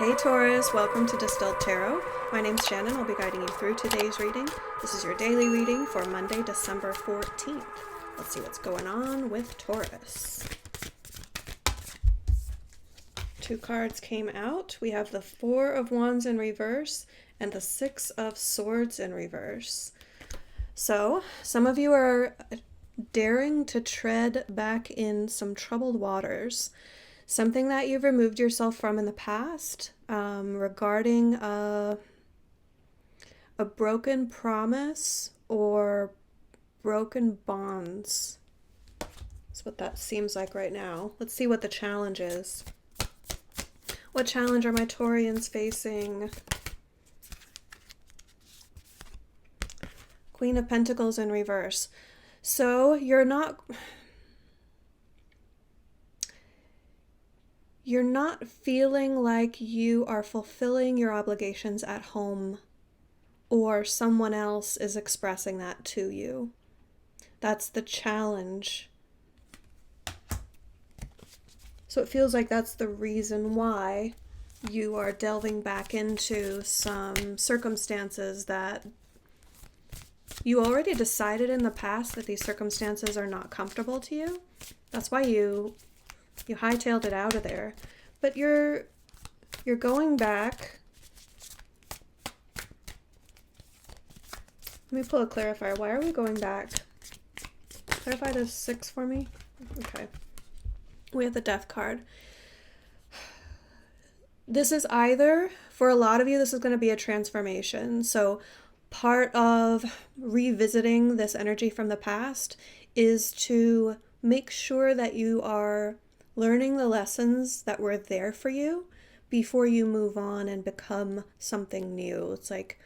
Hey Taurus, welcome to Distilled Tarot. My name's Shannon. I'll be guiding you through today's reading. This is your daily reading for Monday, December 14th. Let's see what's going on with Taurus. Two cards came out. We have the Four of Wands in reverse and the Six of Swords in reverse. So, some of you are daring to tread back in some troubled waters. Something that you've removed yourself from in the past, regarding a broken promise or broken bonds. That's what that seems like right now. Let's see what the challenge is. What challenge are my Taurians facing? Queen of Pentacles in reverse. So you're not feeling like you are fulfilling your obligations at home, or someone else is expressing that to you. That's the challenge. So it feels like that's the reason why you are delving back into some circumstances that you already decided in the past that these circumstances are not comfortable to you. That's why you hightailed it out of there. But you're going back. Let me pull a clarifier. Why are we going back? Clarify this 6 for me. Okay. We have the Death card. This is either, for a lot of you, this is going to be a transformation. So part of revisiting this energy from the past is to make sure that you are learning the lessons that were there for you before you move on and become something new. It's like,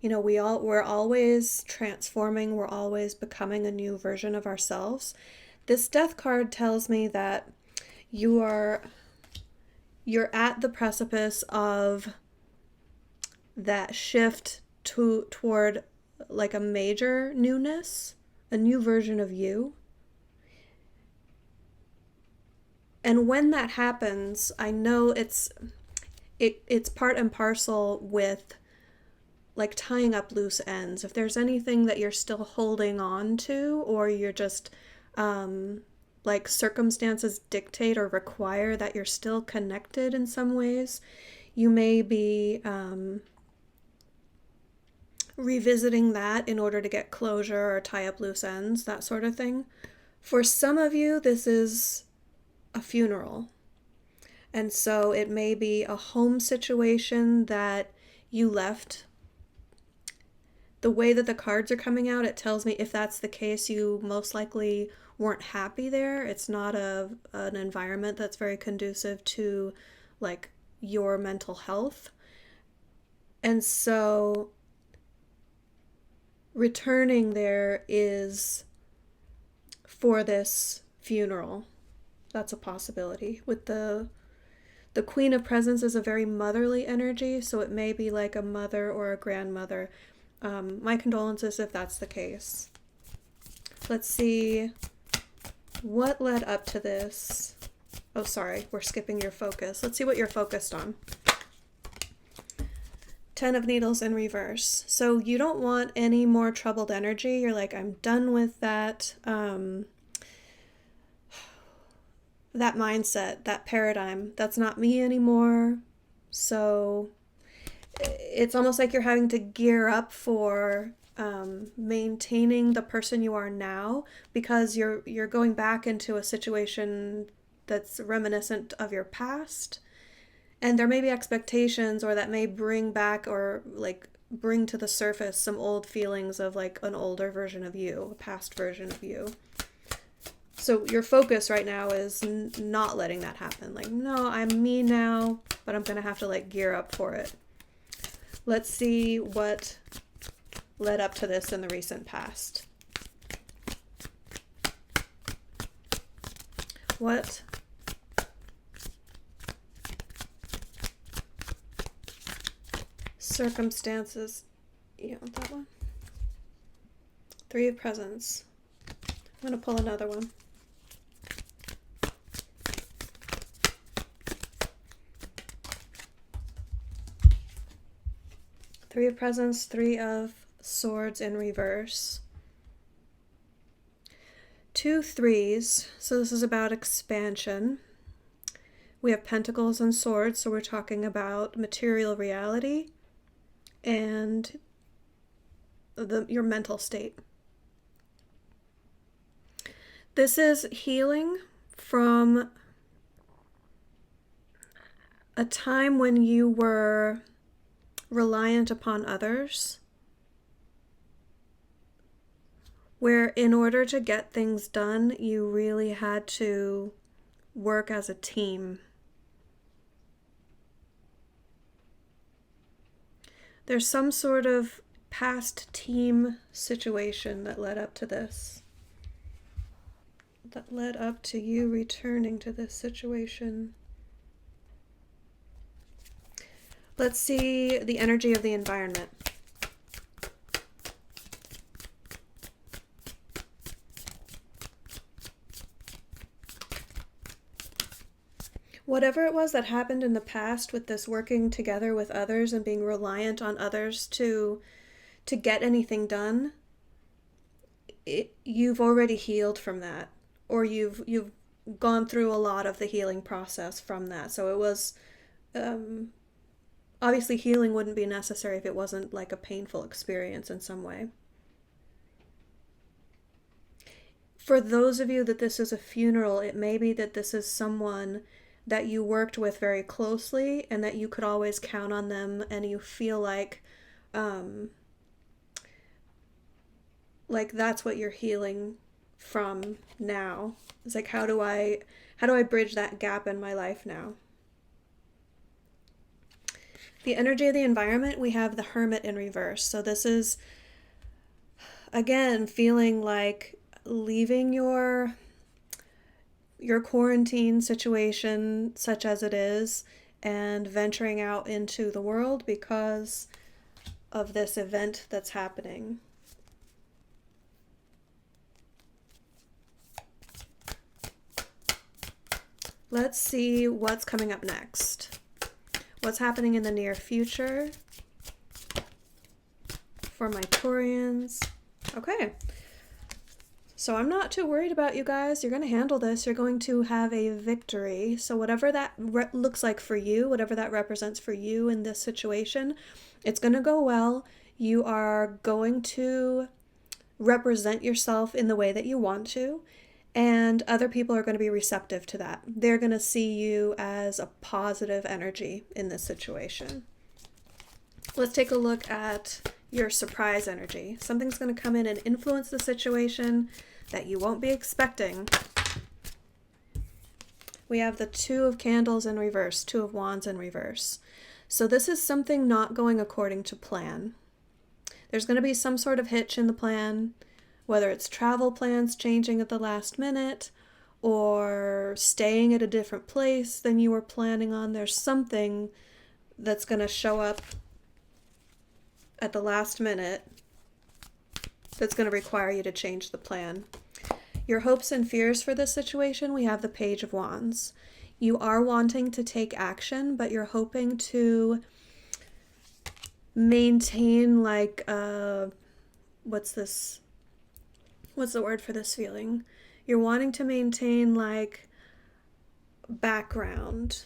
we're always transforming, we're always becoming a new version of ourselves. This Death card tells me that you're at the precipice of that shift toward like a major newness, a new version of you. And when that happens, I know it's part and parcel with like tying up loose ends. If there's anything that you're still holding on to, or you're just like circumstances dictate or require that you're still connected in some ways, you may be revisiting that in order to get closure or tie up loose ends, that sort of thing. For some of you, this is a funeral. And so it may be a home situation that you left. The way that the cards are coming out, it tells me if that's the case, you most likely weren't happy there. It's not an environment that's very conducive to like your mental health. And so returning there is for this funeral. That's a possibility. With the Queen of Presents is a very motherly energy, so it may be like a mother or a grandmother. My condolences if that's the case. Let's see what led up to this. Oh, sorry, we're skipping your focus. Let's see what you're focused on. 10 of Needles in reverse. So you don't want any more troubled energy. You're like, I'm done with that. That mindset, that paradigm, that's not me anymore. So it's almost like you're having to gear up for maintaining the person you are now, because you're going back into a situation that's reminiscent of your past, and there may be expectations, or that may bring back or like bring to the surface some old feelings of like an older version of you, a past version of you. So your focus right now is not letting that happen. Like, no, I'm me now, but I'm going to have to like gear up for it. Let's see what led up to this in the recent past. What circumstances? You want that one? 3 of Presents. I'm going to pull another one. Three of Presents, Three of Swords in reverse. 2 threes, so this is about expansion. We have Pentacles and Swords, so we're talking about material reality and your mental state. This is healing from a time when you were reliant upon others, where in order to get things done, you really had to work as a team. There's some sort of past team situation that led up to this. That led up to you returning to this situation. Let's see the energy of the environment. Whatever it was that happened in the past with this working together with others and being reliant on others to get anything done, you've already healed from that, or you've gone through a lot of the healing process from that. So it was obviously healing wouldn't be necessary if it wasn't like a painful experience in some way. For those of you that this is a funeral, it may be that this is someone that you worked with very closely and that you could always count on them, and you feel like that's what you're healing from now. It's like, how do I bridge that gap in my life now? The energy of the environment, we have the Hermit in reverse. So this is, again, feeling like leaving your quarantine situation, such as it is, and venturing out into the world because of this event that's happening. Let's see what's coming up next. What's happening in the near future for my Taurians? Okay. So I'm not too worried about you guys. You're going to handle this. You're going to have a victory. So whatever that looks like for you, whatever that represents for you in this situation, it's going to go well. You are going to represent yourself in the way that you want to, and other people are going to be receptive to that. They're going to see you as a positive energy in this situation. Let's take a look at your surprise energy. Something's going to come in and influence the situation that you won't be expecting. We have the Two of Candles in reverse, Two of Wands in reverse. So this is something not going according to plan. There's going to be some sort of hitch in the plan, whether it's travel plans changing at the last minute or staying at a different place than you were planning on. There's something that's going to show up at the last minute that's going to require you to change the plan. Your hopes and fears for this situation, we have the Page of Wands. You are wanting to take action, but you're hoping to maintain what's the word for this feeling? You're wanting to maintain background.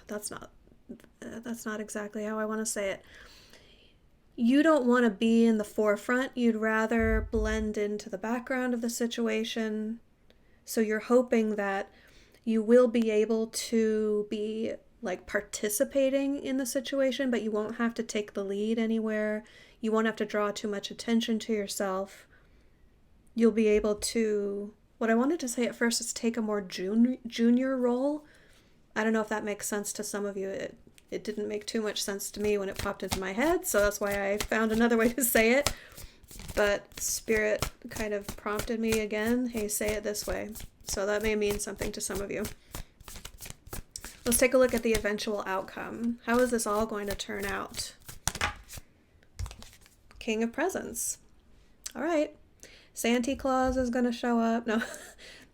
That's not exactly how I want to say it. You don't want to be in the forefront. You'd rather blend into the background of the situation. So you're hoping that you will be able to be participating in the situation, but you won't have to take the lead anywhere. You won't have to draw too much attention to yourself. You'll be able to, what I wanted to say at first is take a more junior role. I don't know if that makes sense to some of you. It didn't make too much sense to me when it popped into my head, so that's why I found another way to say it. But Spirit kind of prompted me again, hey, say it this way. So that may mean something to some of you. Let's take a look at the eventual outcome. How is this all going to turn out? King of Presents. All right. Santa Claus is going to show up. No,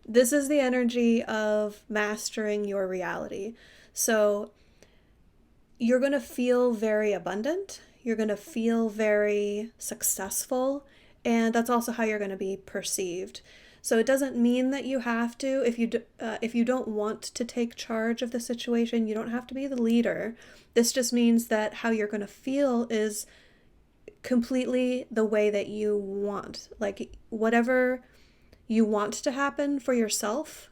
this is the energy of mastering your reality. So you're going to feel very abundant. You're going to feel very successful, and that's also how you're going to be perceived. So it doesn't mean that you have to. If you don't want to take charge of the situation, you don't have to be the leader. This just means that how you're going to feel is completely the way that you want. Like whatever you want to happen for yourself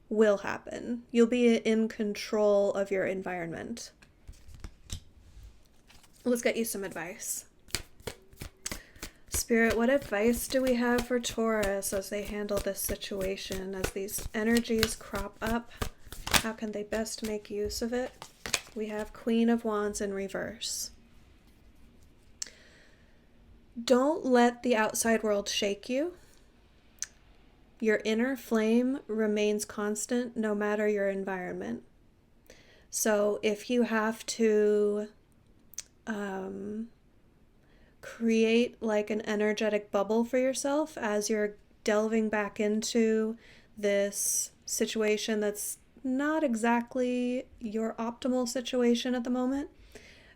will happen. You'll be in control of your environment. Let's get you some advice. Spirit, what advice do we have for Taurus as they handle this situation, as these energies crop up? How can they best make use of it? We have Queen of Wands in reverse. Don't let the outside world shake you. Your inner flame remains constant no matter your environment. So if you have to create like an energetic bubble for yourself as you're delving back into this situation that's not exactly your optimal situation at the moment,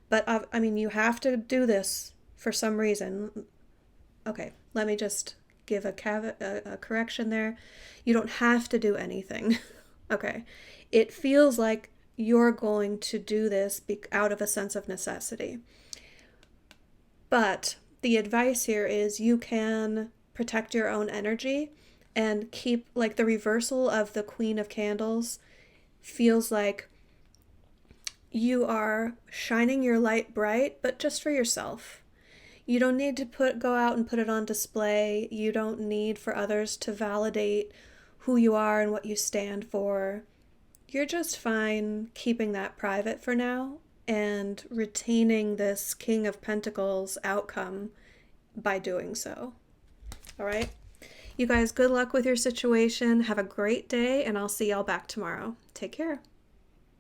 but I mean, you have to do this for some reason. Okay, let me just give a correction there. You don't have to do anything. Okay, it feels like you're going to do this out of a sense of necessity. But the advice here is you can protect your own energy and keep, like, the reversal of the Queen of Candles feels like you are shining your light bright, but just for yourself. You don't need to go out and put it on display. You don't need for others to validate who you are and what you stand for. You're just fine keeping that private for now and retaining this King of Pentacles outcome by doing so. All right? You guys, good luck with your situation. Have a great day, and I'll see y'all back tomorrow. Take care.